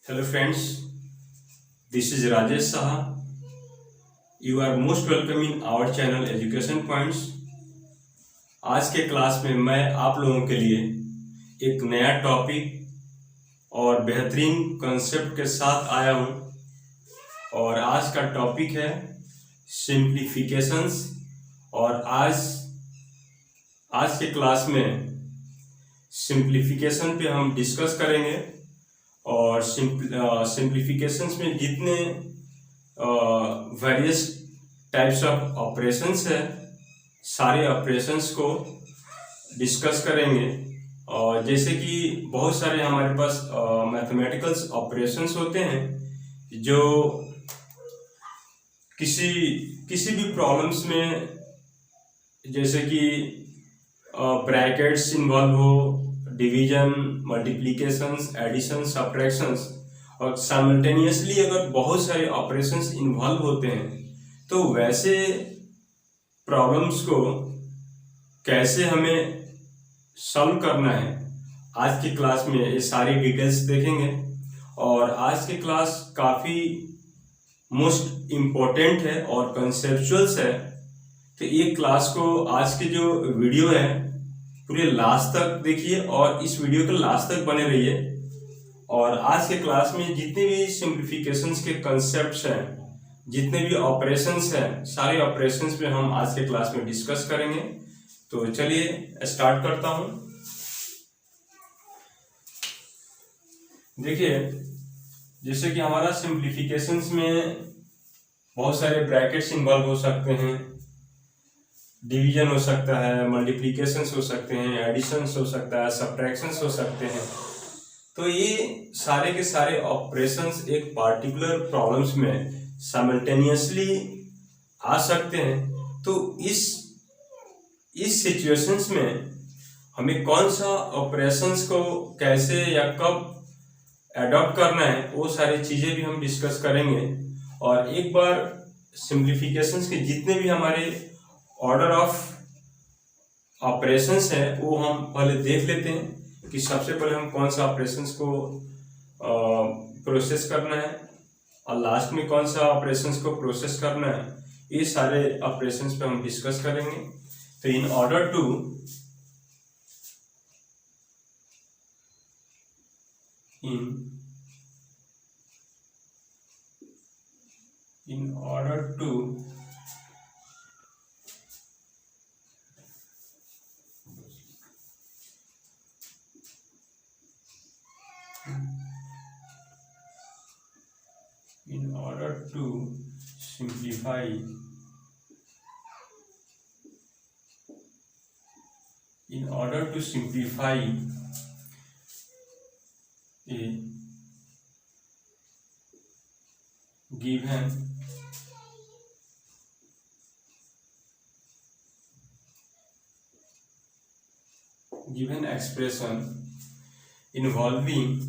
Hello friends, this is Rajesh Saha. You are most welcome in our channel Education Points. आज के class में मैं आप लोगों के लिए एक नया टॉपिक और बेहतरीन कंसेप्ट के साथ आया हूं और आज का टॉपिक है सिंप्लीफिकेशंस। और आज के क्लास में सिंप्लीफिकेशन पे हम डिस्कस करेंगे और सिंप्लीफिकेशंस में जितने वेरियस टाइप्स ऑफ ऑपरेशंस है सारे ऑपरेशंस को डिस्कस करेंगे। और जैसे कि बहुत सारे हमारे पास मैथमेटिकल्स ऑपरेशंस होते हैं जो किसी भी प्रॉब्लम्स में, जैसे कि ब्रैकेट्स इन्वॉल्व हो, डिवीजन, मल्टीप्लिकेशंस, एडिशन, सब्ट्रैक्शंस, और साइमल्टेनियसली अगर बहुत सारे ऑपरेशंस इन्वॉल्व होते हैं तो वैसे प्रॉब्लम्स को कैसे हमें सॉल्व करना है, आज की क्लास में ये सारी डिटेल्स देखेंगे। और आज की क्लास काफ़ी मोस्ट इम्पोर्टेंट है और कंसेप्चुअल्स है, तो ये क्लास को आज की जो वीडियो है पूरे लास्ट तक देखिए और इस वीडियो के लास्ट तक बने रहिए। और आज के क्लास में जितने भी सिंप्लीफिकेशंस के कंसेप्ट्स हैं, जितने भी ऑपरेशंस हैं, सारे ऑपरेशंस पे हम आज के क्लास में डिस्कस करेंगे। तो चलिए स्टार्ट करता हूं। देखिए, जैसे कि हमारा सिंप्लीफिकेशंस में बहुत सारे ब्रैकेट्स इन्वॉल्व हो सकते हैं, डिवीजन हो सकता है, मल्टीप्लिकेशंस हो सकते हैं, एडिशंस हो सकता है, सब्ट्रैक्शंस हो सकते हैं। तो ये सारे के सारे ऑपरेशंस एक पार्टिकुलर प्रॉब्लम्स में साइमल्टेनियसली आ सकते हैं। तो इस सिचुएशंस में हमें कौन सा ऑपरेशंस को कैसे या कब एडॉप्ट करना है, वो सारी चीज़ें भी हम डिस्कस करेंगे। और एक बार सिंप्लीफिकेशंस के जितने भी हमारे ऑर्डर ऑफ ऑपरेशंस है वो हम पहले देख लेते हैं कि सबसे पहले हम कौन सा ऑपरेशंस को प्रोसेस करना है और लास्ट में कौन सा ऑपरेशंस को प्रोसेस करना है। ये सारे ऑपरेशंस पे हम डिस्कस करेंगे। तो in order to simplify a given expression involving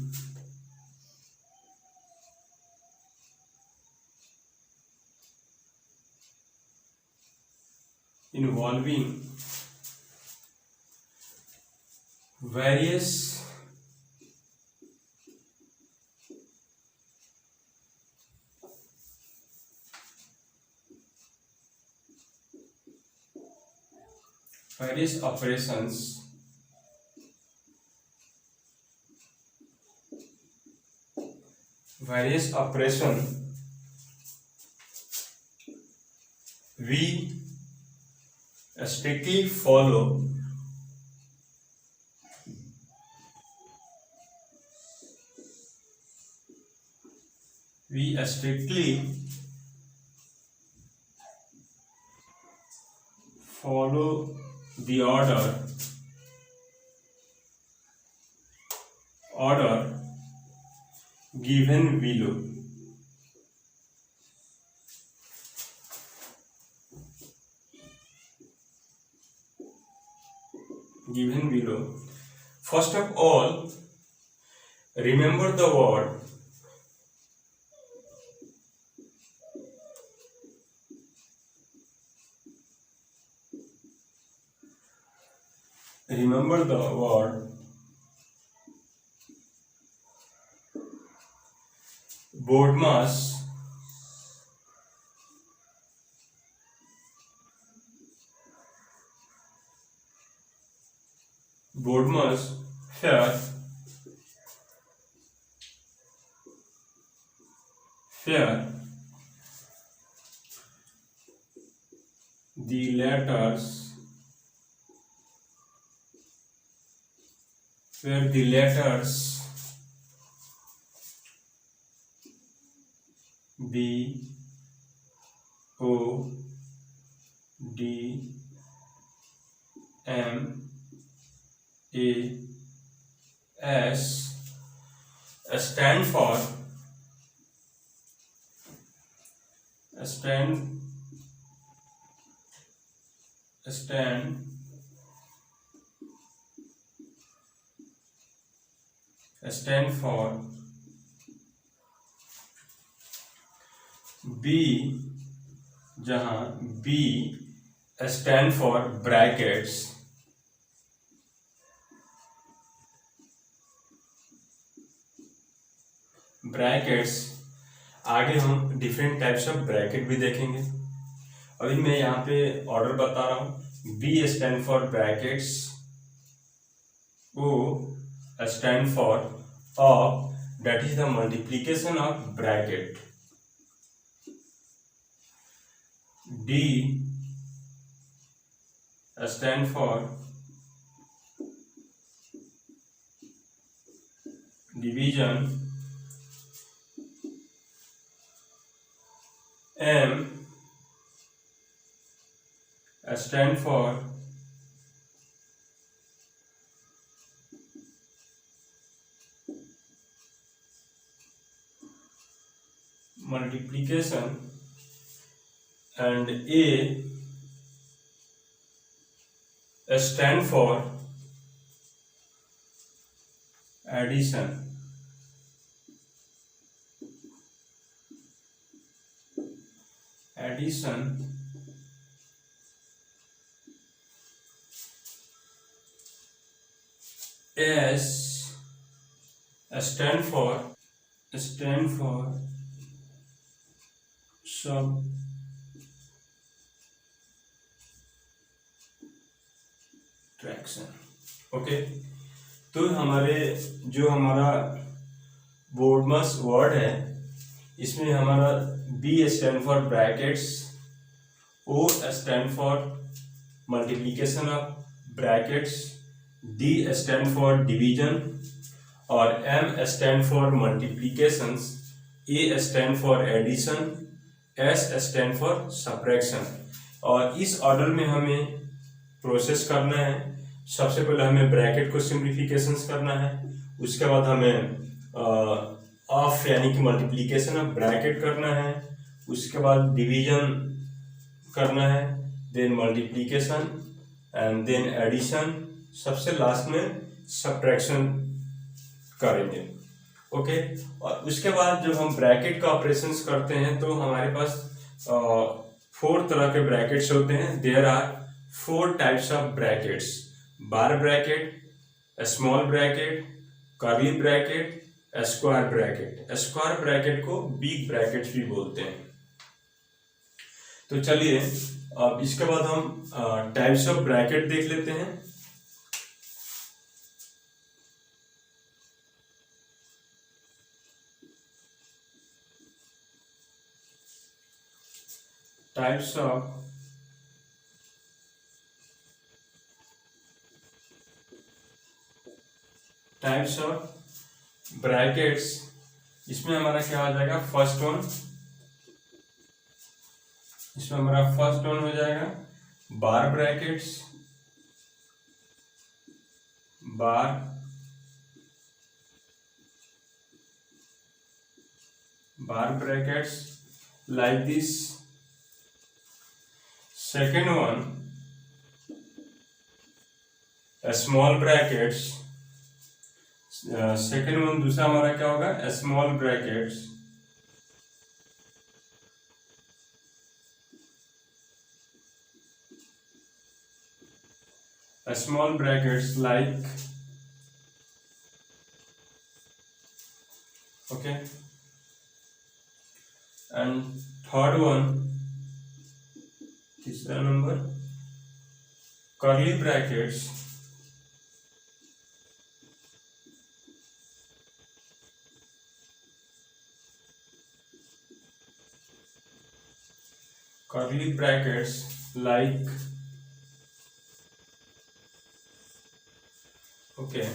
various operations we strictly follow the order given below. First of all, remember the word BODMAS where the letters B, O, D, M, A, S stand for B, जहाँ B stand for brackets, आगे हम different types of bracket भी देखेंगे। अभी मैं यहाँ पे order बता रहा हूँ। B stand for brackets, O stand for of, that is the multiplication of bracket. D stand for division, M stand for multiplication, and A stand for addition. S stand for subtraction. Okay, तो हमारा BODMAS word है, इसमें हमारा B stand for brackets, O stand for multiplication of brackets, D stand for division, और M stand for multiplications, A stand for addition, S stand for subtraction. और इस order में हमें प्रोसेस करना है। सबसे पहले हमें ब्रैकेट को सिंप्लीफिकेशंस करना है, उसके बाद हमें ऑफ यानी कि मल्टीप्लिकेशन ऑफ ब्रैकेट करना है, उसके बाद डिवीजन करना है, then multiplication and then addition, सबसे लास्ट में सब्ट्रैक्शन करेंगे। ओके, और उसके बाद जब हम ब्रैकेट का ऑपरेशंस करते हैं तो हमारे पास 4 तरह के ब्रैकेट्स होते हैं। There are 4 types of brackets: bar bracket, small bracket, curly bracket, square bracket. Square bracket को बिग ब्रैकेट भी बोलते हैं। तो चलिए अब इसके बाद हम टाइप्स ऑफ ब्रैकेट देख लेते हैं। टाइप्स ऑफ ब्रैकेट्स, इसमें हमारा क्या हो जाएगा, फर्स्ट वन हो जाएगा bar brackets, bar brackets like this. Second one, small brackets. Second one दूसरा हमारा क्या होगा, small brackets, like okay, and third one, तीसरा नंबर, curly brackets like, okay,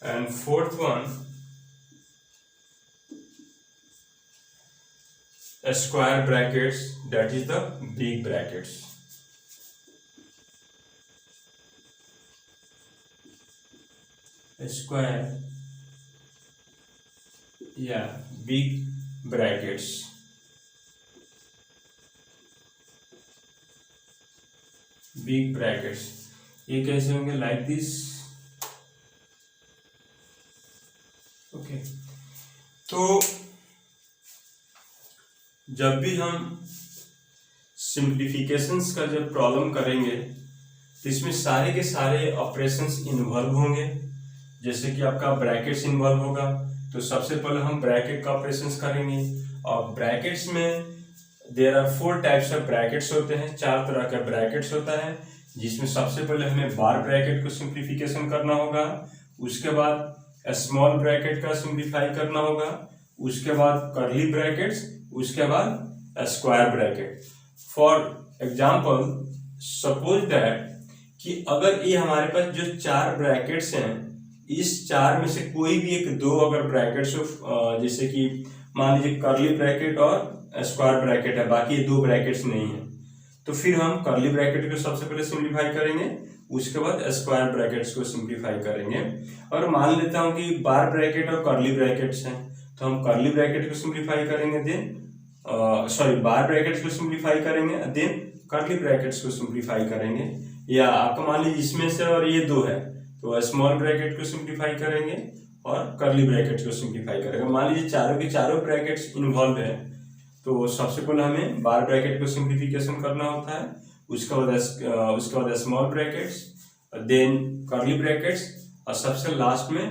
and fourth one, square brackets, that is the big brackets. Square, yeah, big brackets. Big brackets, ये कैसे होंगे? Like this, okay. तो जब भी हम सिंप्लीफिकेशंस का जब प्रॉब्लम करेंगे तो इसमें सारे के सारे ऑपरेशंस इन्वॉल्व होंगे। जैसे कि आपका ब्रैकेट्स इन्वॉल्व होगा, तो सबसे पहले हम ब्रैकेट का ऑपरेशंस करेंगे। और ब्रैकेट्स में there are 4 types of brackets होते हैं, 4 तरह के ब्रैकेट्स होता है, जिसमें सबसे पहले हमें बार ब्रैकेट को सिंप्लीफिकेशन करना होगा, उसके बाद स्मॉल ब्रैकेट का सिंप्लीफाई करना होगा, उसके बाद कर्ली ब्रैकेट्स, उसके बाद square bracket. For example suppose that कि अगर ये हमारे पास जो 4 ब्रैकेट्स हैं, इस 4 में से कोई भी एक 2 अगर ब्रैकेट्स हो, जैसे कि मान लीजिए कर्ली ब्रैकेट और स्क्वायर ब्रैकेट है, बाकी 2 ब्रैकेट्स नहीं है, तो फिर हम कर्ली ब्रैकेट को सबसे पहले सिंप्लीफाई करेंगे, उसके बाद स्क्वायर ब्रैकेट्स को सिंप्लीफाई करेंगे। और मान लेता हूं कि बार ब्रैकेट और कर्ली ब्रैकेट्स हैं, तो हम कर्ली ब्रैकेट को सिंप्लीफाई करेंगे, देन बार ब्रैकेट्स को सिंप्लीफाई करेंगे, देन कर्ली ब्रैकेट्स को सिंप्लीफाई करेंगे। या आपको मान लीजिए इसमें से और ये 2 है, तो स्मॉल ब्रैकेट को सिंप्लीफाई करेंगे और कर्ली ब्रैकेट्स को सिंप्लीफाई करेंगे। मान लीजिए चारों के चारों ब्रैकेट्स इन्वॉल्व है, तो सबसे पहले हमें बार ब्रैकेट को सिंप्लीफिकेशन करना होता है, उसके बाद small brackets, then curly brackets, और सबसे लास्ट में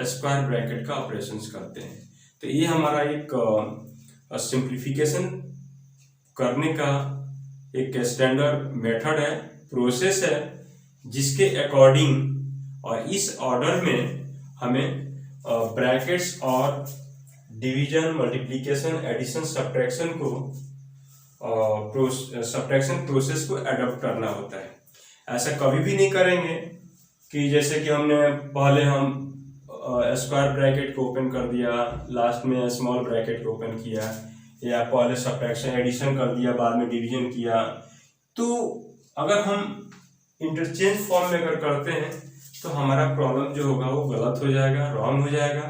स्क्वायर ब्रैकेट का ऑपरेशंस करते हैं। तो ये हमारा एक सिंप्लीफिकेशन करने का एक स्टैंडर्ड मेथड है, प्रोसेस है, जिसके अकॉर्डिंग और इस ऑर्डर में हमें ब्रैकेट्स और डिवीजन, मल्टीप्लिकेशन, एडिशन, सब्ट्रैक्शन को सब्ट्रैक्शन प्रोसेस को अडॉप्ट करना होता है। ऐसा कभी भी नहीं करेंगे कि जैसे कि हमने पहले हम स्क्वायर ब्रैकेट को ओपन कर दिया, लास्ट में स्मॉल ब्रैकेट को ओपन किया, या पहले सब्ट्रैक्शन एडिशन कर दिया, बाद में डिवीजन किया। तो अगर हम इंटरचेंज फॉर्म में अगर करते हैं तो हमारा प्रॉब्लम जो होगा वो गलत हो जाएगा, रॉन्ग हो जाएगा,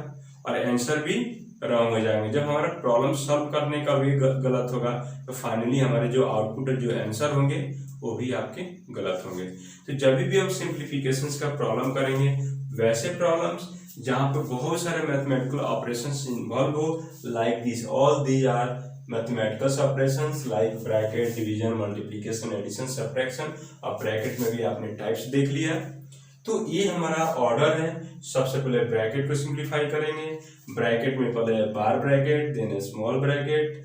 और आंसर भी रॉन्ग हो जाएंगे। जब हमारा प्रॉब्लम सॉल्व करने का भी गलत होगा, तो फाइनली हमारे जो आउटपुट जो आंसर होंगे वो भी आपके गलत होंगे। तो जब भी हम सिंप्लीफिकेशंस का प्रॉब्लम करेंगे, वैसे प्रॉब्लम्स जहाँ पर बहुत सारे मैथमेटिकल ऑपरेशंस इन्वॉल्व हो, like this, all these are mathematical operations like bracket, division, multiplication, addition, subtraction. अब ब्रैकेट में भी आपने टाइप्स देख लिया, तो ये हमारा ऑर्डर है। सबसे पहले ब्रैकेट को सिंप्लीफाई करेंगे, ब्रैकेट में पहले bar bracket, then small bracket,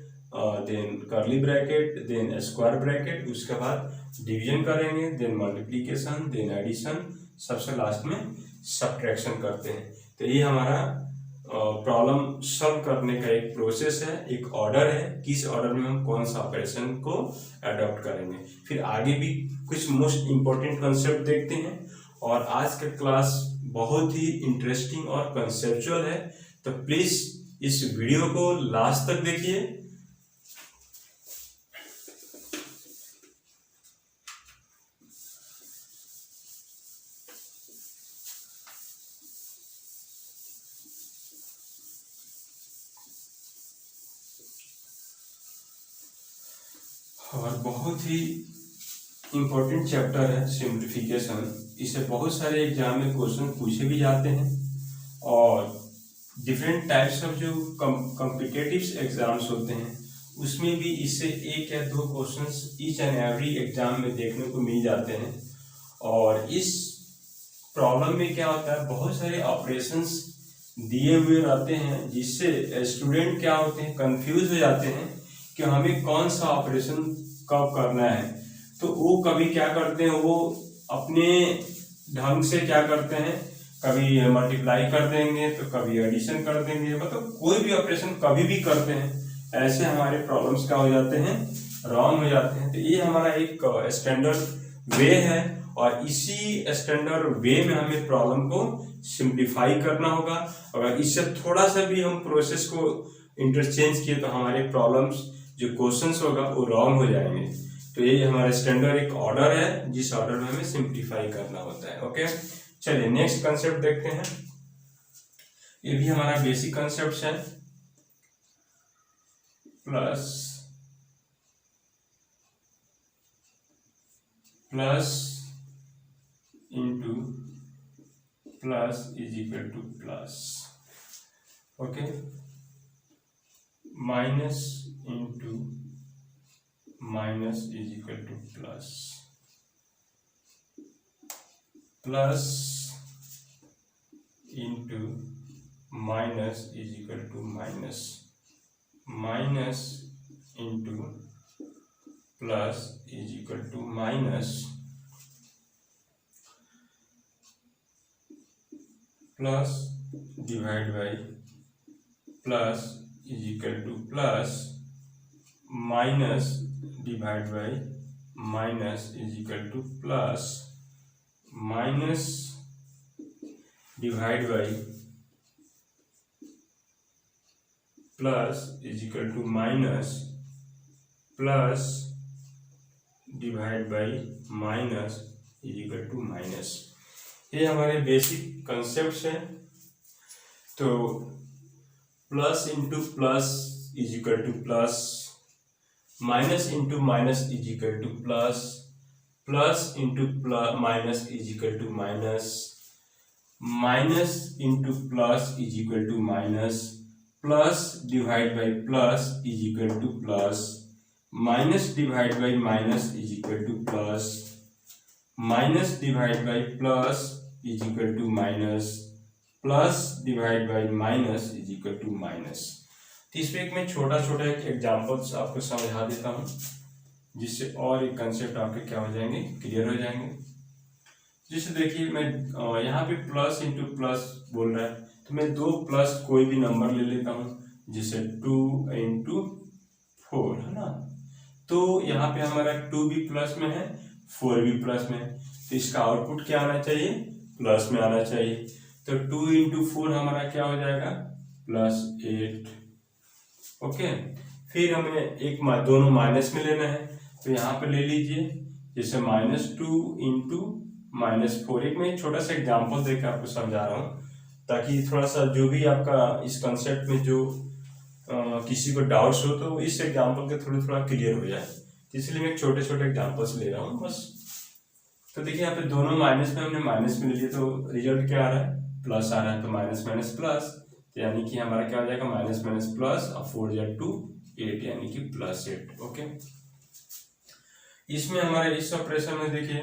then curly bracket, then square bracket, उसके बाद डिवीजन करेंगे, देन मल्टीप्लिकेशन, देन एडिशन, सबसे लास्ट में सब्ट्रैक्शन करते हैं। तो ये हमारा प्रॉब्लम सॉल्व करने का एक प्रोसेस है, एक ऑर्डर है, किस ऑर्डर में हम कौन सा ऑपरेशन को अडॉप्ट करेंगे। फिर आगे भी कुछ मोस्ट इम्पोर्टेंट कंसेप्ट देखते हैं, और आज का क्लास बहुत ही इंटरेस्टिंग और कंसेप्चुअल है, तो प्लीज इस वीडियो को लास्ट तक देखिए। और बहुत ही इम्पोर्टेंट चैप्टर है सिंप्लीफिकेशन। इससे बहुत सारे एग्जाम में क्वेश्चन पूछे भी जाते हैं, और डिफरेंट टाइप्स ऑफ जो कॉम्पिटिटिव एग्जाम्स होते हैं उसमें भी इससे 1 या 2 questions each and every exam में देखने को मिल जाते हैं। और इस प्रॉब्लम में क्या होता है, बहुत सारे ऑपरेशंस दिए हुए रहते हैं, जिससे स्टूडेंट क्या होते हैं, कंफ्यूज हो जाते हैं कि हमें कौन सा ऑपरेशन कब करना है। तो वो कभी क्या करते हैं, वो अपने ढंग से क्या करते हैं, कभी मल्टीप्लाई कर देंगे तो कभी एडिशन कर देंगे, मतलब कोई भी ऑपरेशन कभी भी करते हैं, ऐसे हमारे प्रॉब्लम्स क्या हो जाते हैं, रॉन्ग हो जाते हैं। तो ये हमारा एक स्टैंडर्ड वे है, और इसी स्टैंडर्ड वे में हमें प्रॉब्लम को सिंप्लीफाई करना होगा। अगर इससे थोड़ा सा भी हम प्रोसेस को इंटरचेंज किए तो हमारे प्रॉब्लम्स जो क्वेश्चंस होगा वो रॉन्ग हो जाएंगे। तो ये हमारा स्टैंडर्ड एक ऑर्डर है, जिस ऑर्डर में हमें सिंप्लीफाई करना होता है। ओके, चलिए नेक्स्ट कंसेप्ट देखते हैं। ये भी हमारा बेसिक कंसेप्ट है, plus into plus is equal to plus, okay, minus into minus is equal to plus, plus into minus is equal to minus, minus into plus is equal to minus, plus divide by plus is equal to plus, minus divide by minus is equal to plus, minus divide by plus is equal to minus, plus divide by minus is equal to minus. ये हमारे basic concept हैं। तो plus into plus is equal to plus, minus into minus is equal to plus, plus into minus is equal to minus, minus into plus is equal to minus, plus divide by plus is equal to plus, minus divide by minus is equal to plus, minus divide by plus is equal to minus, plus divide by minus is equal to minus. तो इसमें एक मैं छोटा छोटा एक examples आपको समझा देता हूँ, जिससे और एक कंसेप्ट आपके क्या हो जाएंगे, क्लियर हो जाएंगे। जैसे देखिए मैं यहाँ पे प्लस इंटू प्लस बोल रहा है, तो मैं दो प्लस कोई भी नंबर ले लेता हूँ, जैसे 2 इंटू 4 है ना। तो यहाँ पे हमारा 2 भी प्लस में है, 4 भी प्लस में है, तो इसका आउटपुट क्या आना चाहिए, प्लस में आना चाहिए। तो 2 इंटू 4 हमारा क्या हो जाएगा, +8। ओके, फिर हमें एक दोनों माइनस में लेना है, तो यहाँ पे ले लीजिए, जैसे -2 इंटू -4। एक मैं छोटा सा एग्जाम्पल देकर आपको समझा रहा हूँ, ताकि थोड़ा सा जो भी आपका इस कंसेप्ट में जो किसी को डाउट्स हो तो इस एग्जाम्पल के थोड़ा थोड़ा क्लियर हो जाए, इसलिए मैं छोटे छोटे एग्जाम्पल्स ले रहा हूँ बस। तो देखिए यहाँ पे दोनों माइनस में हमने माइनस में ले लिया, तो रिजल्ट क्या आ रहा है, प्लस आ रहा है। तो माइनस माइनस प्लस, तो यानी कि हमारा क्या हो जाएगा, माइनस माइनस प्लस, और 4 या 2 8, यानी कि +8। ओके, इसमें हमारे इस ऑपरेशन में देखिए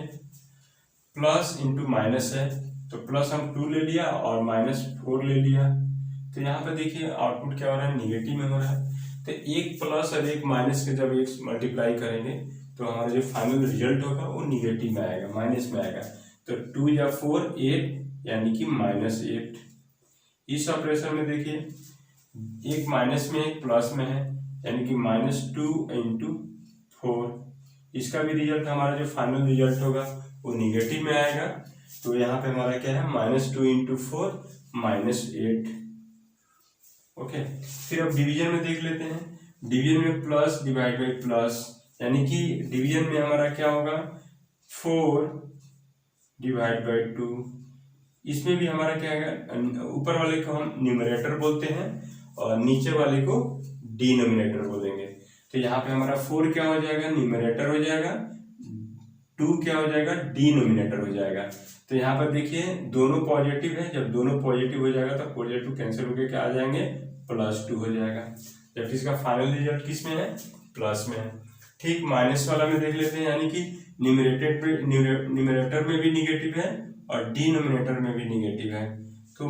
प्लस इंटू माइनस है, तो प्लस हम 2 ले लिया और -4 ले लिया, तो यहाँ पे देखिए आउटपुट क्या हो रहा है, निगेटिव में हो रहा है। तो एक प्लस और एक माइनस के जब एक मल्टीप्लाई करेंगे तो हमारा जो फाइनल रिजल्ट होगा वो निगेटिव में आएगा, माइनस में आएगा। तो 2 या 4 8, यानी कि -8। इस ऑपरेशन में देखिए एक माइनस में एक प्लस में है, यानी कि -2 इंटू 4। इसका भी रिजल्ट, हमारा जो फाइनल रिजल्ट होगा वो निगेटिव में आएगा। तो यहाँ पे हमारा क्या है, -2 इंटू 4 -8। ओके, फिर अब डिवीजन में देख लेते हैं। डिवीजन में प्लस डिवाइड बाई प्लस, यानी कि डिवीजन में हमारा क्या होगा, 4 डिवाइड बाई 2। इसमें भी हमारा क्या है, ऊपर वाले को हम न्यूमरेटर बोलते हैं और नीचे वाले को डिनोमिनेटर बोलेंगे। तो यहाँ पे हमारा 4 क्या हो जाएगा, न्यूमरेटर हो जाएगा, 2 क्या हो जाएगा, डिनोमिनेटर हो जाएगा। तो यहाँ पर देखिए दोनों पॉजिटिव है, जब दोनों पॉजिटिव हो जाएगा तो पॉजिटिव कैंसिल होकर क्या आ जाएंगे, +2 हो जाएगा, जबकि इसका फाइनल रिजल्ट किस में है, प्लस में है। ठीक माइनस वाला में देख लेते हैं, यानी कि न्यूमरेटर में भी निगेटिव है और डिनोमिनेटर में भी निगेटिव है। तो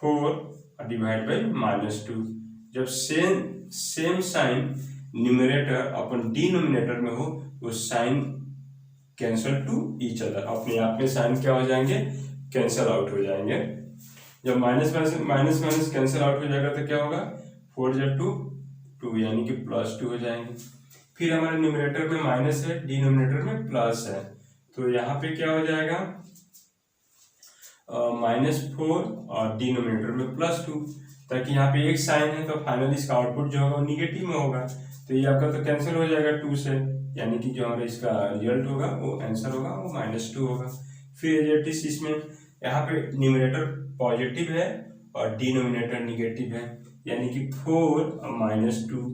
4 डिवाइड बाई -2। जब सेम साइन न्यूमरेटर अपन डिनोमिनेटर में हो वो sign cancel to each other, अपने आप में साइन क्या हो जाएंगे, कैंसल आउट हो जाएंगे। जब माइनस माइनस कैंसल आउट हो जाएगा तो क्या होगा, 4 जा 2 यानी कि +2 हो जाएंगे। फिर हमारे न्यूमरेटर में माइनस है, डिनोमिनेटर में प्लस है, तो यहाँ पे क्या हो जाएगा -4 और डिनोमिनेटर में +2, ताकि यहाँ पे एक साइन है तो फाइनली इसका आउटपुट जो होगा वो निगेटिव में होगा, तो ये आपका तो कैंसिल हो जाएगा 2 से, यानी कि जो हमारा इसका रिजल्ट होगा वो आंसर होगा वो -2 होगा। फिर इसमें यहाँ पे न्यूमरेटर पॉजिटिव है और डिनोमिनेटर निगेटिव है, यानी कि 4 और -2,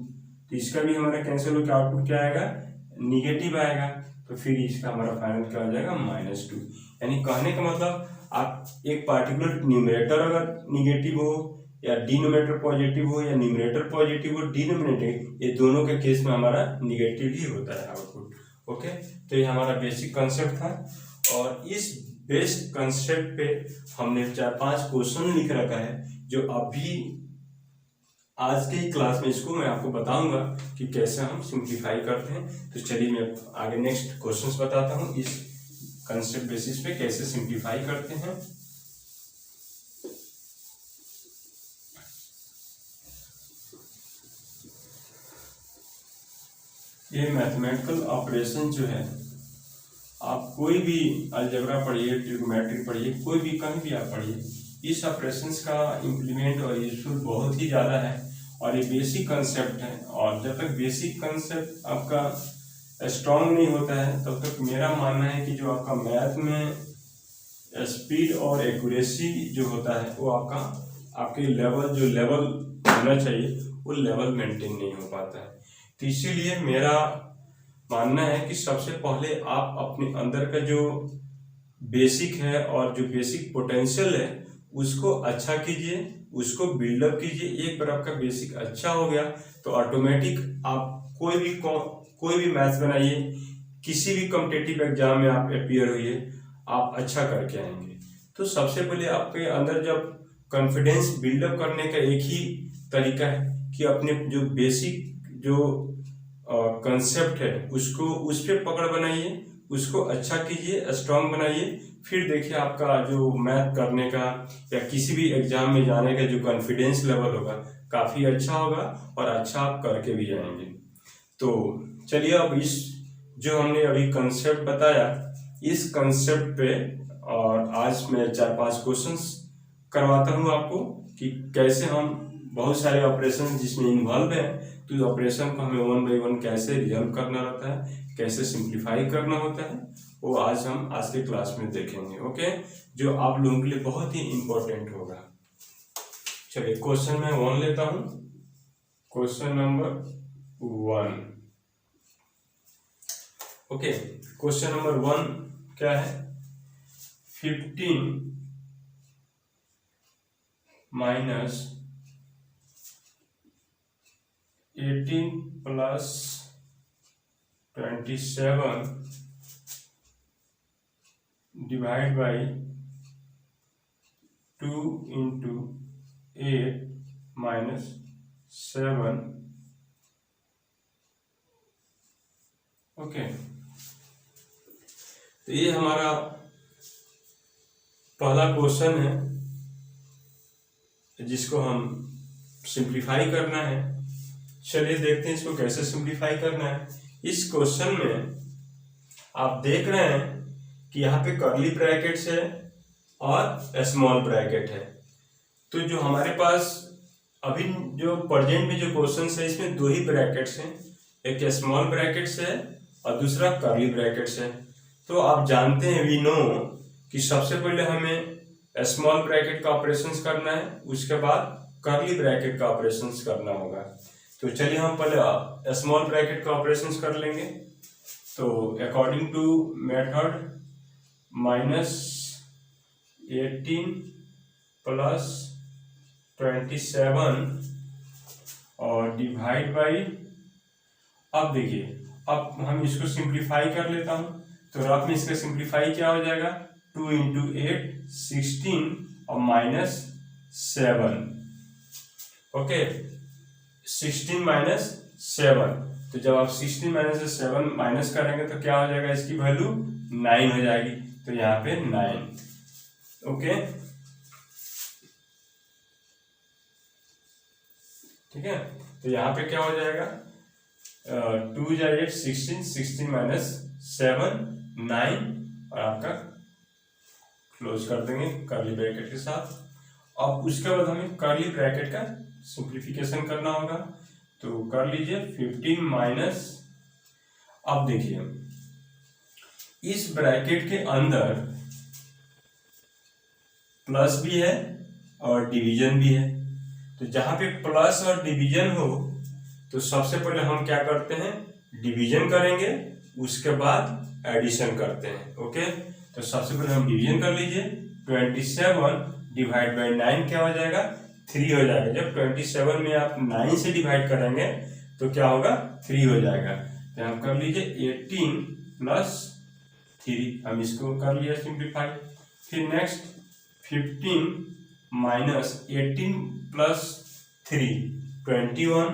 तो इसका भी हमारा कैंसिल होकर आउटपुट क्या आएगा, निगेटिव आएगा, तो फिर इसका हमारा फाइनल क्या हो जाएगा -2। यानी कहने का मतलब आप एक पार्टिकुलर न्यूमरेटर अगर निगेटिव हो या डिनोमिनेटर पॉजिटिव हो या न्यूमरेटर पॉजिटिव हो डिनोमिनेटर, ये दोनों के केस में हमारा निगेटिव ही होता है आउटपुट। ओके, तो ये हमारा बेसिक कंसेप्ट था, और इस बेसिक कंसेप्ट पे हमने 4-5 क्वेश्चन लिख रखा है, जो अभी आज के क्लास में इसको मैं आपको बताऊंगा कि कैसे हम सिंप्लीफाई करते हैं। तो चलिए मैं आगे नेक्स्ट क्वेश्चंस बताता हूं, इस कंसेप्ट बेसिस पे कैसे सिंप्लीफाई करते हैं। ये मैथमेटिकल ऑपरेशन जो है, आप कोई भी अलजेब्रा पढ़िए, ट्रिग्नोमेट्री पढ़िए, कोई भी कहीं भी आप पढ़िए, इस ऑपरेशंस का इम्प्लीमेंट और यूजफुल बहुत ही ज़्यादा है, और ये बेसिक कंसेप्ट है, और जब तक बेसिक कंसेप्ट आपका स्ट्रांग नहीं होता है तब तक मेरा मानना है कि जो आपका मैथ में स्पीड और एक्यूरेसी जो होता है वो आपके लेवल होना चाहिए वो लेवल मेंटेन नहीं हो पाता है। तो इसीलिए मेरा मानना है कि सबसे पहले आप अपने अंदर का जो बेसिक है और जो बेसिक पोटेंशियल है उसको अच्छा कीजिए, उसको बिल्डअप कीजिए। एक बार आपका बेसिक अच्छा हो गया तो ऑटोमेटिक आप कोई भी मैथ्स बनाइए, किसी भी कॉम्पिटिटिव एग्जाम में आप अपीयर होइए, आप अच्छा करके आएंगे। तो सबसे पहले आपके अंदर जब कॉन्फिडेंस बिल्डअप करने का एक ही तरीका है कि अपने जो बेसिक जो कंसेप्ट है उसको उस पर पकड़ बनाइए, उसको अच्छा कीजिए, स्ट्रांग बनाइए, फिर देखिए आपका जो मैथ करने का या किसी भी एग्जाम में जाने का जो कॉन्फिडेंस लेवल होगा काफ़ी अच्छा होगा और अच्छा आप करके भी जाएंगे। तो चलिए अब इस जो हमने अभी कंसेप्ट बताया इस कंसेप्ट पे और आज मैं 4-5 क्वेश्चंस करवाता हूँ आपको कि कैसे हम बहुत सारे ऑपरेशन जिसमें इन्वॉल्व है तो ऑपरेशन को हमें 1 बाई 1 कैसे रिजॉल्व करना रहता है, कैसे सिंप्लीफाई करना होता है, वो आज हम आज के क्लास में देखेंगे। ओके, जो आप लोगों के लिए बहुत ही इम्पोर्टेंट होगा। चलिए क्वेश्चन मैं 1 लेता हूँ। Question number 1। Okay, question number 1 क्या है, 15 minus 18 plus 27 divide by 2 into 8 minus 7। Okay, तो ये हमारा पहला क्वेश्चन है जिसको हम सिंप्लीफाई करना है। चलिए देखते हैं इसको कैसे सिंप्लीफाई करना है। इस क्वेश्चन में आप देख रहे हैं कि यहाँ पे कर्ली ब्रैकेट्स है और स्मॉल ब्रैकेट है। तो जो हमारे पास अभी जो प्रेजेंट में जो क्वेश्चन है इसमें 2 ही ब्रैकेट्स हैं, एक स्मॉल ब्रैकेट्स है और दूसरा कर्ली ब्रैकेट्स है। तो आप जानते हैं वी नो कि सबसे पहले हमें स्मॉल ब्रैकेट का ऑपरेशंस करना है, उसके बाद कर्ली ब्रैकेट का ऑपरेशंस करना होगा। तो चलिए हम पहले स्मॉल ब्रैकेट का ऑपरेशंस कर लेंगे। तो according to method minus 18 plus 27 और डिवाइड बाई, अब देखिए अब हम इसको सिंप्लीफाई कर लेता हूँ। तो रफ में इसका सिंप्लीफाई क्या हो जाएगा, 2 इंटू 8 16 और माइनस 7, ओके, 16 माइनस 7। तो जब आप 16 माइनस से 7 माइनस करेंगे तो क्या हो जाएगा, इसकी वैल्यू 9 हो जाएगी। तो यहाँ पे 9, ओके, ठीक है। तो यहाँ पे क्या हो जाएगा, 2 जा 8, 16, 16 माइनस 7, 9, और आपका क्लोज कर देंगे कर्ली ब्रैकेट के साथ। अब उसके बाद हमें कर्ली ब्रैकेट का सिंप्लीफिकेशन करना होगा। तो कर लीजिए 15 माइनस, अब देखिए इस ब्रैकेट के अंदर प्लस भी है और डिवीजन भी है। तो जहां पे प्लस और डिवीजन हो तो सबसे पहले हम क्या करते हैं, डिवीजन करेंगे, उसके बाद एडिशन करते हैं, ओके। तो सबसे पहले हम डिवीजन कर लीजिए, 27 डिवाइड बाई 9 क्या हो जाएगा, 3 हो जाएगा। जब 27 में आप 9 से डिवाइड करेंगे तो क्या होगा, 3 हो जाएगा। तो हम कर लीजिए 18 प्लस 3, हम इसको कर लिया सिंप्लीफाई। फिर नेक्स्ट 15 माइनस 18 प्लस 3, 21,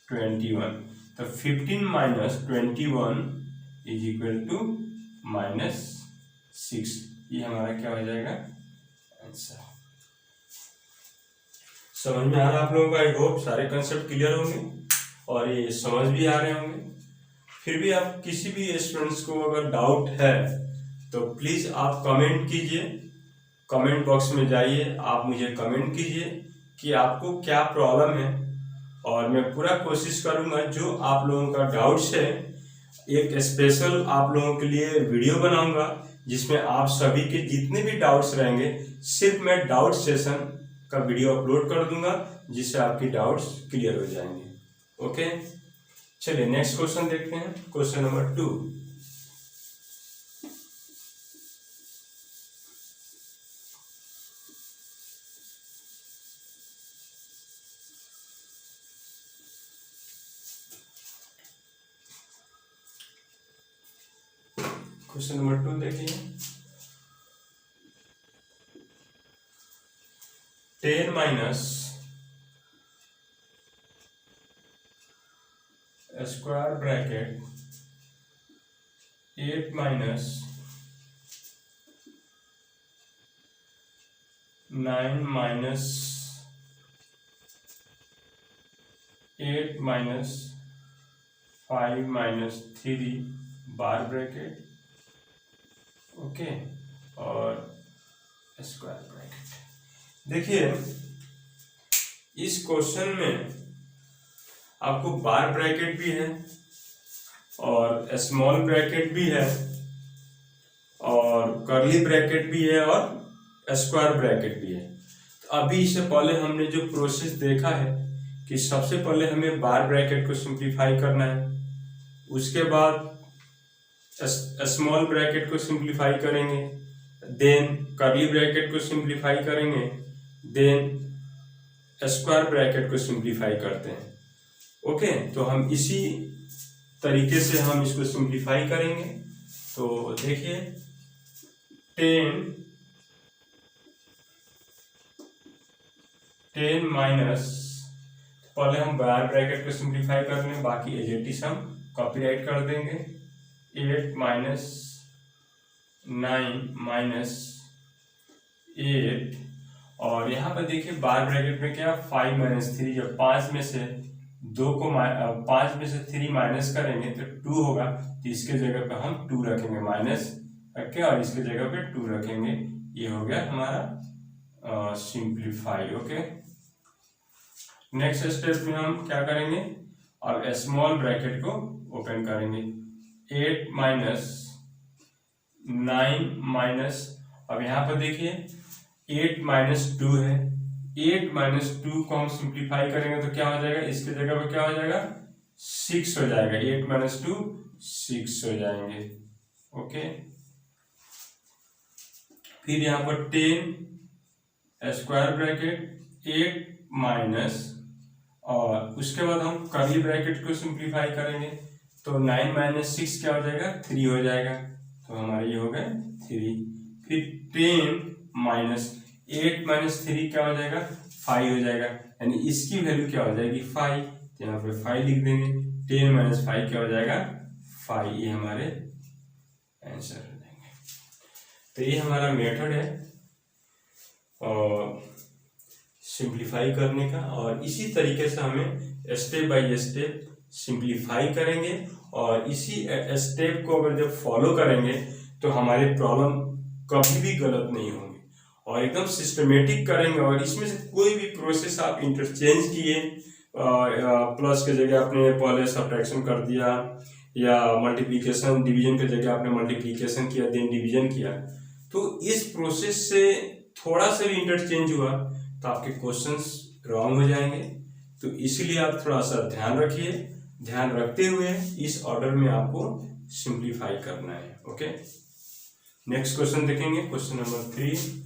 21। तो 15 माइनस 21 इज इक्वल टू -6। ये हमारा क्या हो जाएगा, आंसर। समझ में आ रहा है आप लोगों को? आई होप सारे कंसेप्ट क्लियर होंगे और ये समझ भी आ रहे होंगे। फिर भी आप किसी भी स्टूडेंट्स को अगर डाउट है तो प्लीज आप कमेंट कीजिए, कमेंट बॉक्स में जाइए, आप मुझे कमेंट कीजिए कि आपको क्या प्रॉब्लम है, और मैं पूरा कोशिश करूंगा जो आप लोगों का डाउट्स है एक स्पेशल आप लोगों के लिए वीडियो बनाऊंगा जिसमें आप सभी के जितने भी डाउट्स रहेंगे सिर्फ मैं डाउट सेशन का वीडियो अपलोड कर दूंगा जिससे आपकी डाउट्स क्लियर हो जाएंगे, ओके। चलिए नेक्स्ट क्वेश्चन देखते हैं, क्वेश्चन नंबर 2। क्वेश्चन नंबर 2 देखिए, 10 minus square bracket 8 minus 9 minus 8 minus 5 minus 3 बार ब्रैकेट, ओके, और स्क्वायर ब्रैकेट। देखिए इस क्वेश्चन में आपको बार ब्रैकेट भी है और स्मॉल ब्रैकेट भी है और कर्ली ब्रैकेट भी है और स्क्वायर ब्रैकेट भी है। तो अभी इससे पहले हमने जो प्रोसेस देखा है कि सबसे पहले हमें बार ब्रैकेट को सिंप्लीफाई करना है, उसके बाद स्मॉल ब्रैकेट को सिंप्लीफाई करेंगे, देन कर्ली ब्रैकेट को सिंप्लीफाई करेंगे, देन स्क्वायर ब्रैकेट को सिंप्लीफाई करते हैं, ओके। तो हम इसी तरीके से हम इसको सिंप्लीफाई करेंगे। तो देखिए 10 माइनस, पहले हम बार ब्रैकेट को सिंप्लीफाई कर लें, बाकी एज इट इज हम कॉपीराइट कर देंगे। 8 माइनस 9 माइनस 8, और यहाँ पर देखिए बार ब्रैकेट में क्या 5 माइनस 3, जब 5 में से 3 माइनस करेंगे तो 2 होगा, तो इसके जगह पे हम 2 रखेंगे माइनस रखें और इसके जगह पे 2 रखेंगे। ये हो गया हमारा सिंप्लीफाई, ओके। नेक्स्ट स्टेप में हम क्या करेंगे, अब स्मॉल ब्रैकेट को ओपन करेंगे। 8 माइनस 9 माइनस, अब यहाँ पर देखिए 8 माइनस 2 है, 8 माइनस 2 को हम सिंप्लीफाई करेंगे तो क्या हो जाएगा, इसके जगह पर क्या हो जाएगा 6 हो जाएगा। 8 माइनस 2 6 हो जाएंगे, ओके। फिर यहाँ पर 10 स्क्वायर ब्रैकेट 8 माइनस, और उसके बाद हम कर्ली ब्रैकेट को सिंप्लीफाई करेंगे तो 9 माइनस 6 क्या हो जाएगा 3 हो जाएगा, तो हमारा ये हो गया 3। फिर 10 माइनस, 8 माइनस 3 क्या हो जाएगा 5 हो जाएगा, यानी इसकी वैल्यू क्या हो जाएगी 5, तो यहाँ पे 5 लिख देंगे। 10 माइनस 5 क्या हो जाएगा 5, ये हमारे आंसर हो जाएंगे। तो ये हमारा मेथड है और सिंप्लीफाई करने का, और इसी तरीके से हमें स्टेप बाय स्टेप सिंप्लीफाई करेंगे, और इसी स्टेप को अगर जब फॉलो करेंगे तो हमारे प्रॉब्लम कभी भी गलत नहीं होंगे, और एकदम सिस्टमेटिक करेंगे। और इसमें से कोई भी प्रोसेस आप इंटरचेंज किए, प्लस के जगह आपने पहले सब्ट्रैक्शन कर दिया, या मल्टीप्लिकेशन डिवीजन के जगह आपने मल्टीप्लिकेशन किया देन डिवीजन किया, तो इस प्रोसेस से थोड़ा सा भी इंटरचेंज हुआ तो आपके क्वेश्चंस रॉन्ग हो जाएंगे। तो इसलिए आप थोड़ा सा ध्यान रखिए, ध्यान रखते हुए इस ऑर्डर में आपको सिंप्लीफाई करना है। ओके, नेक्स्ट क्वेश्चन देखेंगे, क्वेश्चन नंबर 3।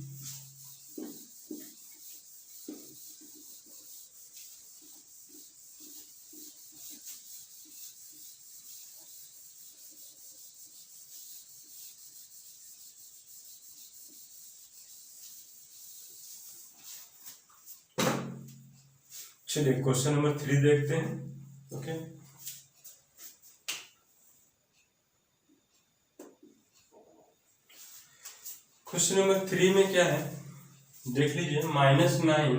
चलिए क्वेश्चन नंबर 3 देखते हैं। ओके, क्वेश्चन नंबर 3 में क्या है देख लीजिए। -9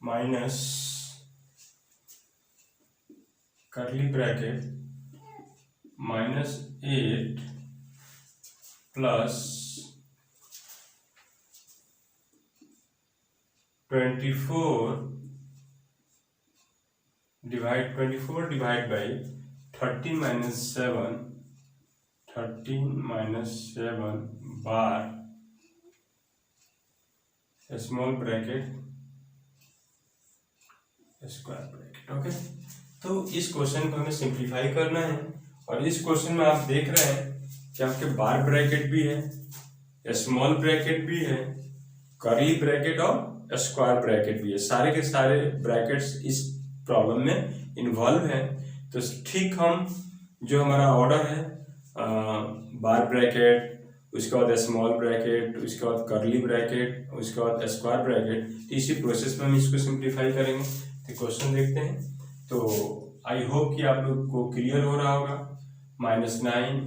माइनस करली bracket -8 plus 24 divide by 13 minus 7 bar small bracket square bracket. Okay, तो इस क्वेश्चन को हमें सिंप्लीफाई करना है, और इस क्वेश्चन में आप देख रहे हैं कि आपके बार ब्रैकेट भी है, स्मॉल ब्रैकेट भी है, कर्ली ब्रैकेट और स्क्वायर ब्रैकेट भी है। सारे के सारे ब्रैकेट्स इस प्रॉब्लम में इन्वॉल्व है। तो ठीक हम जो हमारा ऑर्डर है बार ब्रैकेट, उसके बाद स्मॉल ब्रैकेट, उसके बाद कर्ली ब्रैकेट, उसके बाद स्क्वायर ब्रैकेट, तो इसी प्रोसेस में हम इसको सिंप्लीफाई करेंगे। तो क्वेश्चन देखते हैं। तो आई होप कि आप लोग को क्लियर हो रहा होगा। -9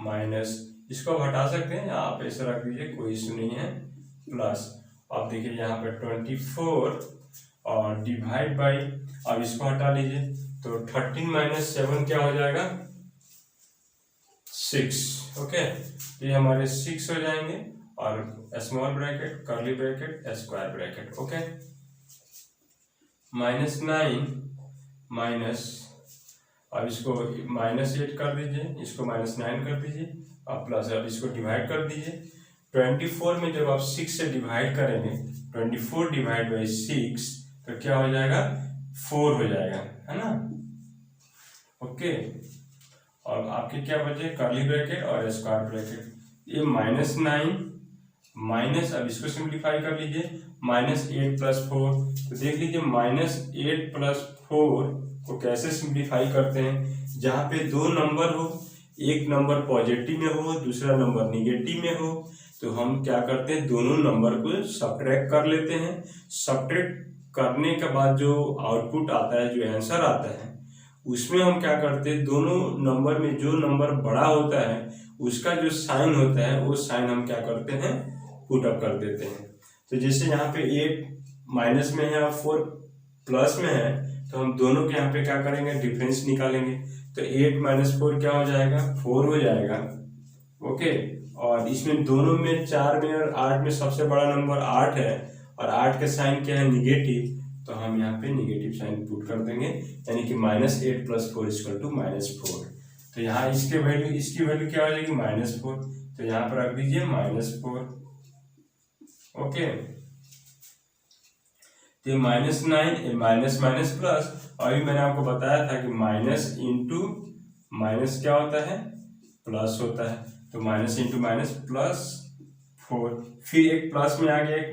माइनस, इसको आप हटा सकते हैं, आप ऐसा रख दीजिए, कोई इशू नहीं है, प्लस आप देखिए यहाँ पे 24 और डिवाइड बाई, अब इसको हटा लीजिए, तो 13 माइनस 7 क्या हो जाएगा 6। ओके, ये हमारे 6 हो जाएंगे, और small bracket, curly bracket, square bracket. Okay, -9 minus, अब इसको -8 कर दीजिए, इसको -9 कर दीजिए, अब प्लस, अब इसको डिवाइड कर दीजिए। 24 में जब आप 6 से डिवाइड करेंगे, 24 डिवाइड बाई 6, तो क्या हो जाएगा 4 हो जाएगा, है ना। ओके, और आपके क्या बचे कर्ली ब्रैकेट और स्क्वायर ब्रैकेट। ये -9 माइनस, अब इसको सिंप्लीफाई कर लीजिए, -8 प्लस 4, तो देख लीजिए -8 प्लस 4 को कैसे सिंप्लीफाई करते हैं। जहाँ पे दो नंबर हो, एक नंबर पॉजिटिव में हो, दूसरा नंबर निगेटिव में हो, तो हम क्या करते हैं दोनों नंबर को सब्ट्रैक्ट कर लेते हैं। सब्ट्रैक्ट करने के बाद जो आउटपुट आता है, जो आंसर आता है, उसमें हम क्या करते हैं दोनों नंबर में जो नंबर बड़ा होता है उसका जो साइन होता है वो साइन हम क्या करते हैं पुट अप कर देते हैं। तो जैसे यहाँ पे 8 माइनस में है और 4 प्लस में है, तो हम दोनों के यहाँ पे क्या करेंगे डिफरेंस निकालेंगे। तो 8 माइनस 4 क्या हो जाएगा 4 हो जाएगा। ओके, और इसमें दोनों में 4 में और 8 में सबसे बड़ा नंबर 8 है, और 8 का साइन क्या है निगेटिव, तो हम यहाँ पे निगेटिव साइन पुट कर देंगे, यानी कि -8 प्लस 4 इक्वल टू -4। तो यहाँ इसकी वैल्यू क्या हो जाएगी -4, तो यहाँ पर रख दीजिए -4। ओके, तो -9 माइनस माइनस प्लस, अभी मैंने आपको बताया था कि माइनस इंटू माइनस क्या होता है प्लस होता है, तो माइनस इंटू माइनस प्लस 4, फिर एक प्लस में आ गया, एक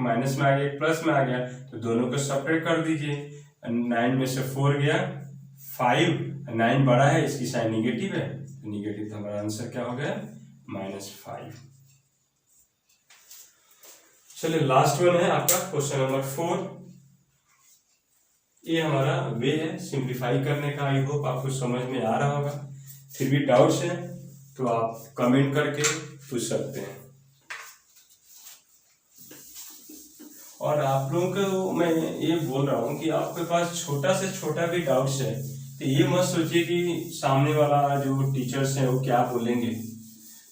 माइनस में आ गया, एक प्लस में आ गया, तो दोनों को सब्ट्रैक्ट कर दीजिए। 9 में से 4 गया 5, 9 बड़ा है, इसकी साइन निगेटिव है, तो निगेटिव, तो हमारा आंसर क्या हो गया -5। चलिए लास्ट वन है आपका क्वेश्चन नंबर 4। ये हमारा वे है सिंप्लीफाई करने का। आई होप आपको समझ में आ रहा होगा। फिर भी डाउट्स है तो आप कमेंट करके पूछ सकते हैं। और आप लोगों को मैं ये बोल रहा हूँ कि आपके पास छोटा से छोटा भी डाउट्स है तो ये मत सोचिए कि सामने वाला जो टीचर्स हैं वो क्या बोलेंगे।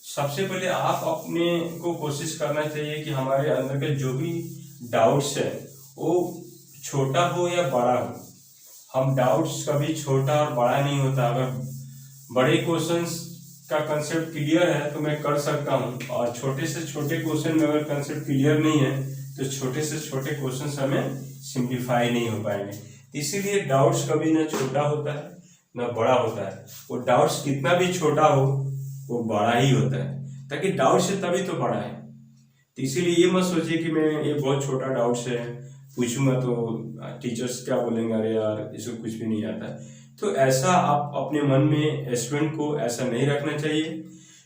सबसे पहले आप अपने को कोशिश करना चाहिए कि हमारे अंदर के जो भी डाउट्स है वो छोटा हो या बड़ा हो। हम डाउट्स कभी छोटा और बड़ा नहीं होता। अगर बड़े क्वेश्चंस का कंसेप्ट क्लियर है तो मैं कर सकता हूँ, और छोटे से छोटे क्वेश्चन में अगर कंसेप्ट क्लियर नहीं है तो छोटे से छोटे क्वेश्चंस हमें सिंप्लीफाई नहीं हो पाएंगे। इसीलिए डाउट्स कभी ना छोटा होता है ना बड़ा होता है। वो डाउट्स कितना भी छोटा हो वो बड़ा ही होता है, ताकि डाउट्स है तभी तो बड़ा है। तो इसीलिए ये मत सोचिए कि मैं ये बहुत छोटा डाउट्स है पूछूंगा तो टीचर्स क्या बोलेंगे, अरे यार इसको कुछ भी नहीं आता। तो ऐसा आप अपने मन में स्टूडेंट को ऐसा नहीं रखना चाहिए।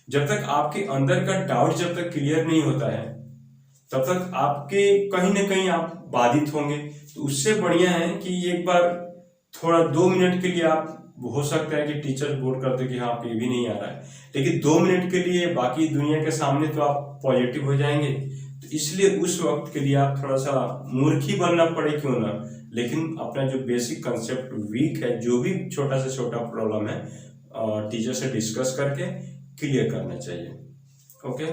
जब तक आपके अंदर का डाउट जब तक क्लियर नहीं होता है तब तक आपके कहीं ना कहीं आप बाधित होंगे। तो उससे बढ़िया है कि एक बार थोड़ा 2 मिनट के लिए आप, हो सकता है कि टीचर बोल करते कि हाँ आपको ये भी नहीं आ रहा है, लेकिन 2 मिनट के लिए बाकी दुनिया के सामने तो आप पॉजिटिव हो जाएंगे। तो इसलिए उस वक्त के लिए आप थोड़ा सा मूर्ख ही बनना पड़े क्यों ना, लेकिन अपना जो बेसिक कंसेप्ट वीक है, जो भी छोटा से छोटा प्रॉब्लम है, टीचर से डिस्कस करके क्लियर करना चाहिए। ओके,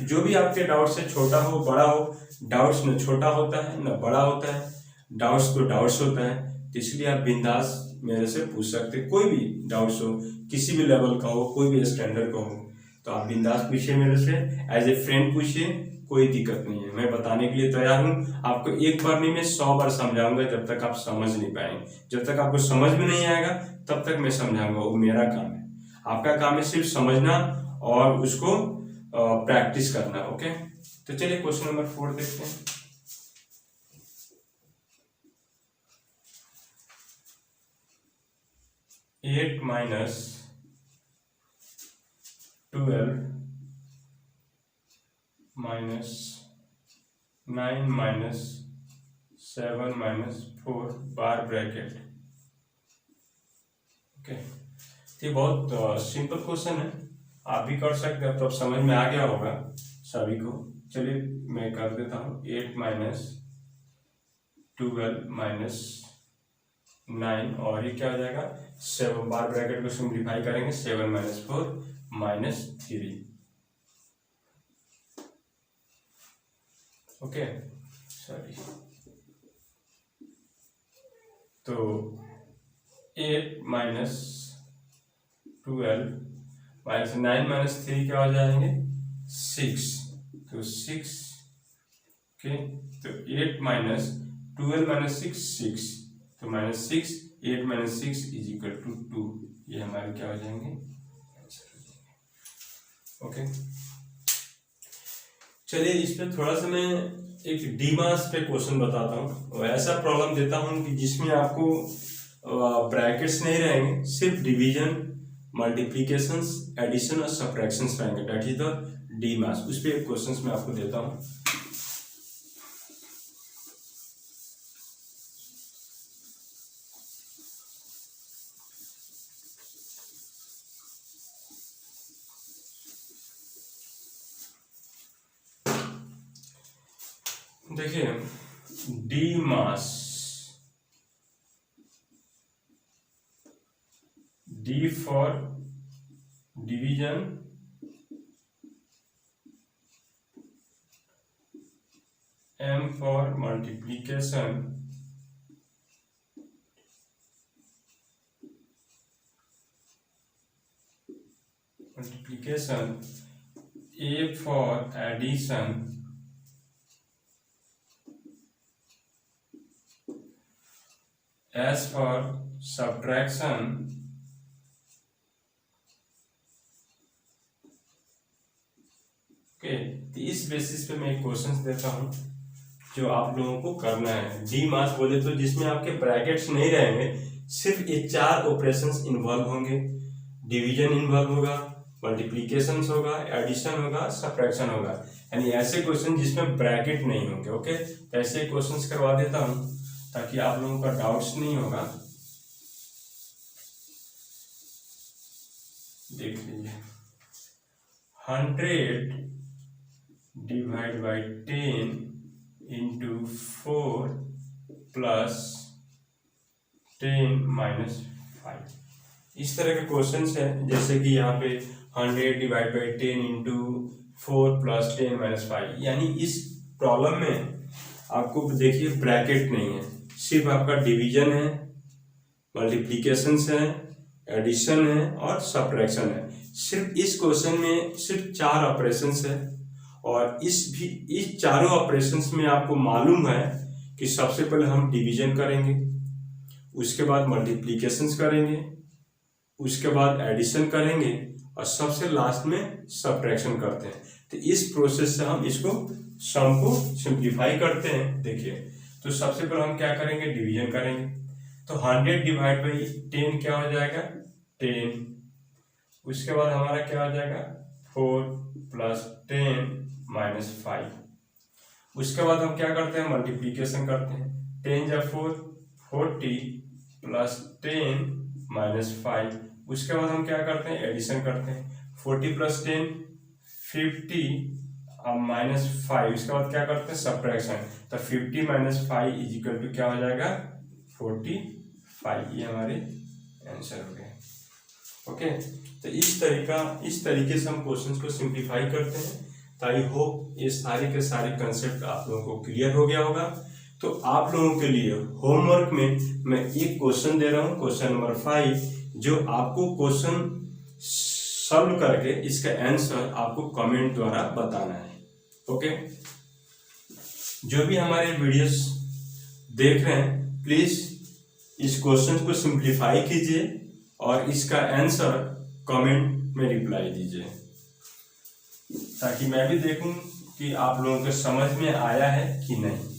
जो भी आपके डाउट्स है, छोटा हो बड़ा हो, डाउट्स न छोटा होता है न बड़ा होता है, डाउट्स तो डाउट्स होता है। तो इसलिए आप बिंदास मेरे से पूछ सकते, कोई भी डाउट्स हो, किसी भी लेवल का हो, कोई भी स्टैंडर्ड का हो, तो आप बिंदास पूछिए मेरे से, एज ए फ्रेंड पूछिए, कोई दिक्कत नहीं है। मैं बताने के लिए तैयार हूँ। आपको एक बार नहीं, मैं 100 बार समझाऊंगा जब तक आप समझ नहीं पाएंगे। जब तक आपको समझ में नहीं आएगा तब तक मैं समझाऊंगा, वो मेरा काम है। आपका काम है सिर्फ समझना और उसको प्रैक्टिस करना। ओके, तो चलिए क्वेश्चन नंबर 4 देखते हैं। Eight minus 12 minus 9 minus 7 minus 4 bar bracket. Okay, ये बहुत सिंपल क्वेश्चन है, आप भी कर सकते हैं। तो अब समझ में आ गया होगा सभी को। चलिए मैं कर देता हूँ। 8 माइनस 12 माइनस 9 और ये क्या हो जाएगा 7, बार ब्रैकेट को सिंप्लीफाई करेंगे, 7 माइनस 4 माइनस 3। ओके सॉरी, तो 8 माइनस 12 माइनस 9 माइनस 3 क्या हो जाएंगे 6, तो 6 के, तो 8 माइनस 12 माइनस 6 6, तो minus 6, 8 minus 6 is equal to 2। ये हमारे क्या हो जाएंगे आंसर हो जाएंगे। ओके, चलिए इस पे थोड़ा सा मैं एक डीमास पे क्वेश्चन बताता हूँ। ऐसा प्रॉब्लम देता हूँ कि जिसमें आपको ब्रैकेट्स नहीं रहेंगे, सिर्फ डिवीजन, मल्टीप्लिकेशंस, एडिशन और सब्ट्रैक्शंस रहेंगे। That is the DMAS. उस पे एक क्वेश्चंस मैं आपको देता हूँ। देखिए DMAS, D for division, M for multiplication, A for addition, S for subtraction, okay. तो इस बेसिस पे मैं एक क्वेश्चन देता हूँ जो आप लोगों को करना है। डी मास बोले तो जिसमें आपके ब्रैकेट्स नहीं रहेंगे, सिर्फ ये 4 ऑपरेशंस इन्वॉल्व होंगे। डिवीजन इन्वॉल्व होगा, मल्टीप्लिकेशन होगा, एडिशन होगा, सब्ट्रैक्शन होगा, यानी ऐसे क्वेश्चन जिसमें ब्रैकेट नहीं होंगे। ओके, तो ऐसे क्वेश्चंस करवा देता हूं ताकि आप लोगों का डाउट्स नहीं होगा। देख लीजिए, 100 divide by 10 into 4 plus 10 minus 5, इस तरह के क्वेश्चंस है। जैसे कि यहाँ पे 100 divide by 10 into 4 plus 10 minus 5, यानी इस प्रॉब्लम में आपको देखिए ब्रैकेट नहीं है, सिर्फ आपका डिवीजन है, मल्टीप्लिकेशन है, एडिशन है और सब्ट्रैक्शन है। सिर्फ इस क्वेश्चन में सिर्फ 4 ऑपरेशंस है और इस चारों ऑपरेशंस में आपको मालूम है कि सबसे पहले हम डिवीजन करेंगे, उसके बाद मल्टीप्लिकेशंस करेंगे, उसके बाद एडिशन करेंगे और सबसे लास्ट में सब्ट्रैक्शन करते हैं। तो इस प्रोसेस से हम इसको सम को सिंप्लीफाई करते हैं। देखिए, तो सबसे पहले हम क्या करेंगे, डिवीजन करेंगे। तो 100 डिवाइड बाई 10 क्या हो जाएगा, 10। उसके बाद हमारा क्या हो जाएगा, 4 प्लस 10 माइनस 5। उसके बाद हम क्या करते हैं, मल्टीप्लिकेशन करते हैं। 10 जा 4, 40 प्लस 10 माइनस 5। उसके बाद हम क्या करते हैं, एडिशन करते हैं। 40 प्लस 10 50 माइनस 5। उसके बाद क्या करते हैं, सब्ट्रैक्शन। तो 50 माइनस 5 इज इक्वल टू क्या हो जाएगा, 45। ये हमारे आंसर हो गए। ओके, तो इस तरीके से हम क्वेश्चंस को सिंप्लीफाई करते हैं। तो आई होप ये सारे के सारे कंसेप्ट आप लोगों को क्लियर हो गया होगा। तो आप लोगों के लिए होमवर्क में मैं एक क्वेश्चन दे रहा हूँ, क्वेश्चन नंबर 5, जो आपको क्वेश्चन सॉल्व करके इसका आंसर आपको कमेंट द्वारा बताना है। ओके, जो भी हमारे वीडियोस देख रहे हैं प्लीज इस क्वेश्चन को सिंप्लीफाई कीजिए और इसका आंसर कमेंट में रिप्लाई दीजिए, ताकि मैं भी देखूं कि आप लोगों के समझ में आया है कि नहीं।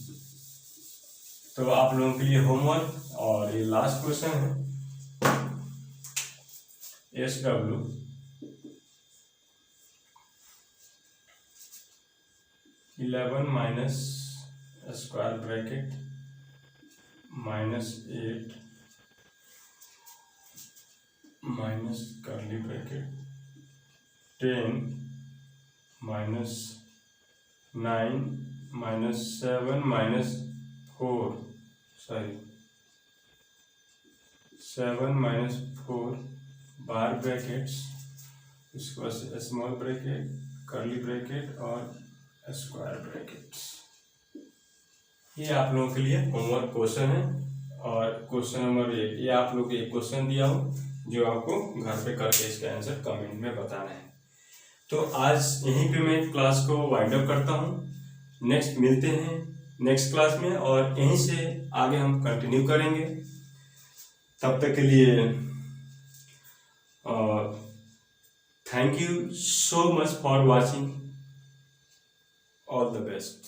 तो आप लोगों के लिए होमवर्क और ये लास्ट क्वेश्चन है, SW 11 minus square bracket minus 8 minus curly bracket 10 minus 9 minus 7 minus 7 minus 4 बार ब्रैकेट्स, उसके बाद स्मॉल ब्रैकेट, कर्ली ब्रैकेट और स्क्वायर ब्रैकेट्स। ये आप लोगों के लिए होमवर्क क्वेश्चन है। और क्वेश्चन नंबर 1, ये आप लोग एक क्वेश्चन दिया हूँ जो आपको घर पे करके इसका आंसर कमेंट में बताना है। तो आज यहीं पे मैं क्लास को वाइंड अप करता हूँ। नेक्स्ट मिलते हैं नेक्स्ट क्लास में और यहीं से आगे हम कंटिन्यू करेंगे। तब तक के लिए thank you so much for watching. All the best.